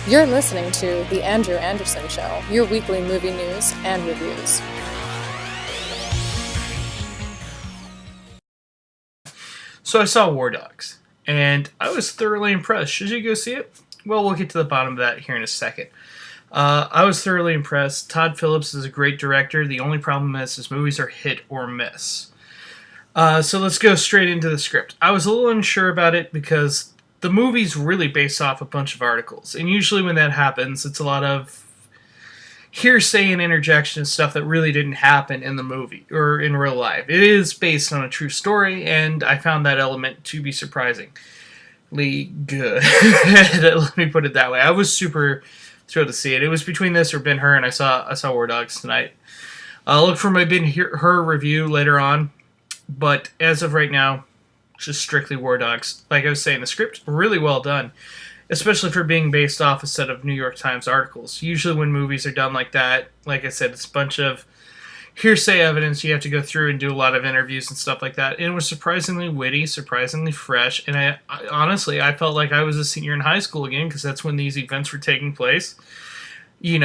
You're listening to The Andrew Anderson Show, your weekly movie news and reviews. So I saw War Dogs, and I was thoroughly impressed. Should you go see it? Well, we'll get to the bottom of that here in a second. I was thoroughly impressed. Todd Phillips is a great director. The only problem is his movies are hit or miss. So let's go straight into the script. I was a little unsure about it because the movie's really based off a bunch of articles. And usually when that happens, it's a lot of hearsay and interjection and stuff that really didn't happen in the movie or in real life. It is based on a true story, and I found that element to be surprisingly good. Let me put it that way. I was super thrilled to see it. It was between this or Ben-Hur, and I saw War Dogs tonight. I'll look for my Ben-Hur review later on, but as of right now, just strictly War Dogs. Like I was saying, the script really well done, especially for being based off a set of New York Times articles. Usually when movies are done like that, like I said, it's a bunch of hearsay evidence. You have to go through and do a lot of interviews and stuff like that. And it was surprisingly witty, surprisingly fresh, and I honestly felt like I was a senior in high school again, because that's when these events were taking place. The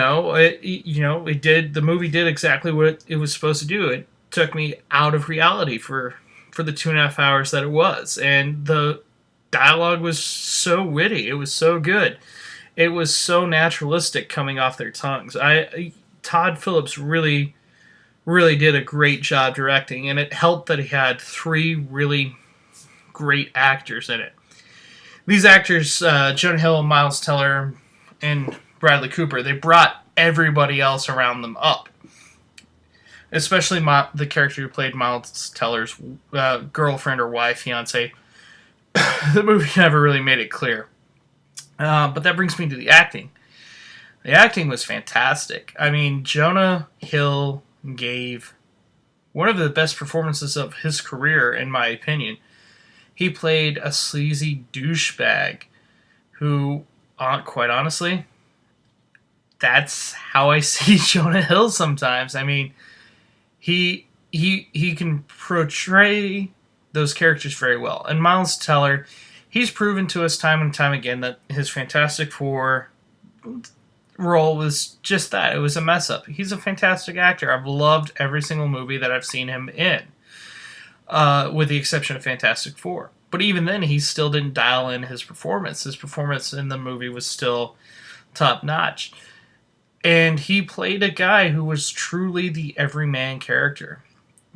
movie did exactly what it was supposed to do. It took me out of reality for the 2.5 hours that it was, and the dialogue was so witty. It was so good. It was so naturalistic coming off their tongues. Todd Phillips really did a great job directing, and it helped that he had 3 really great actors in it. These actors, Jonah Hill, Miles Teller, and Bradley Cooper, they brought everybody else around them up. Especially the character who played Miles Teller's girlfriend or wife, fiance. The movie never really made it clear. But that brings me to the acting. The acting was fantastic. I mean, Jonah Hill gave one of the best performances of his career, in my opinion. He played a sleazy douchebag who, quite honestly, that's how I see Jonah Hill sometimes. I mean, he can portray those characters very well. And Miles Teller, he's proven to us time and time again that his Fantastic Four role was just that. It was a mess up. He's a fantastic actor. I've loved every single movie that I've seen him in, with the exception of Fantastic Four. But even then, he still didn't dial in his performance. His performance in the movie was still top notch. And he played a guy who was truly the everyman character.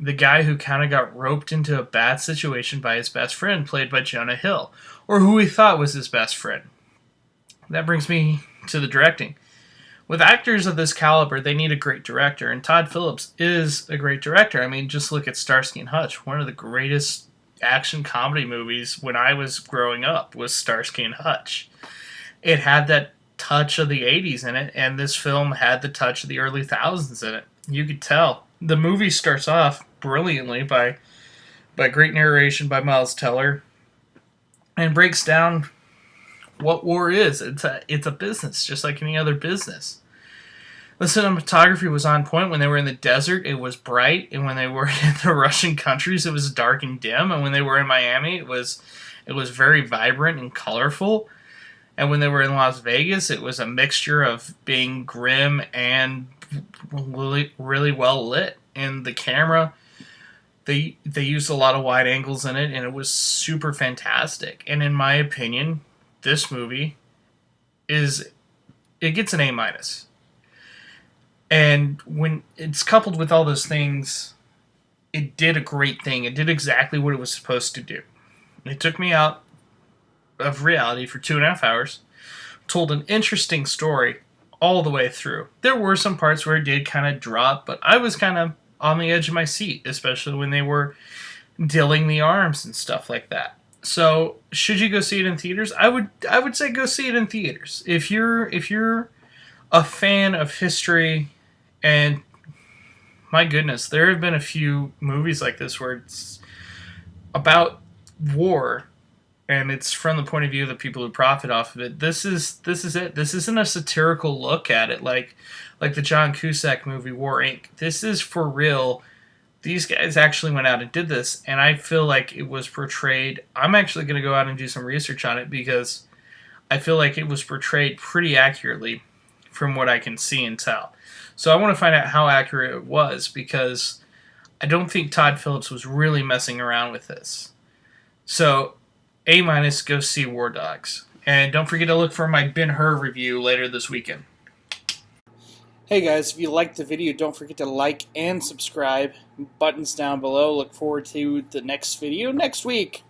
The guy who kind of got roped into a bad situation by his best friend, played by Jonah Hill, or who he thought was his best friend. That brings me to the directing. With actors of this caliber, they need a great director, and Todd Phillips is a great director. I mean, just look at Starsky and Hutch. One of the greatest action comedy movies when I was growing up was Starsky and Hutch. It had that touch of the 80s in it, and this film had the touch of the early thousands in it. You could tell. The movie starts off brilliantly by great narration by Miles Teller, and breaks down what war is. It's a business, just like any other business. The cinematography was on point. When they were in the desert, it was bright, and when they were in the Russian countries, it was dark and dim, and when they were in Miami, it was very vibrant and colorful. And when they were in Las Vegas, it was a mixture of being grim and really, really well lit. And the camera, they used a lot of wide angles in it, and it was super fantastic. And in my opinion, this movie it gets an A-. And when it's coupled with all those things, it did a great thing. It did exactly what it was supposed to do. It took me out of reality for 2.5 hours, told an interesting story all the way through. There were some parts where it did kind of drop, but I was kind of on the edge of my seat, especially when they were dilling the arms and stuff like that. So, should you go see it in theaters? I would say go see it in theaters. If you're a fan of history, and my goodness, there have been a few movies like this where it's about war, and it's from the point of view of the people who profit off of it. This is it. This isn't a satirical look at it like the John Cusack movie War Inc. This is for real. These guys actually went out and did this, and I feel like it was portrayed. I'm actually going to go out and do some research on it, because I feel like it was portrayed pretty accurately from what I can see and tell. So I want to find out how accurate it was, because I don't think Todd Phillips was really messing around with this. So, A minus, go see War Dogs. And don't forget to look for my Ben-Hur review later this weekend. Hey guys, if you liked the video, don't forget to like and subscribe. Buttons down below. Look forward to the next video next week.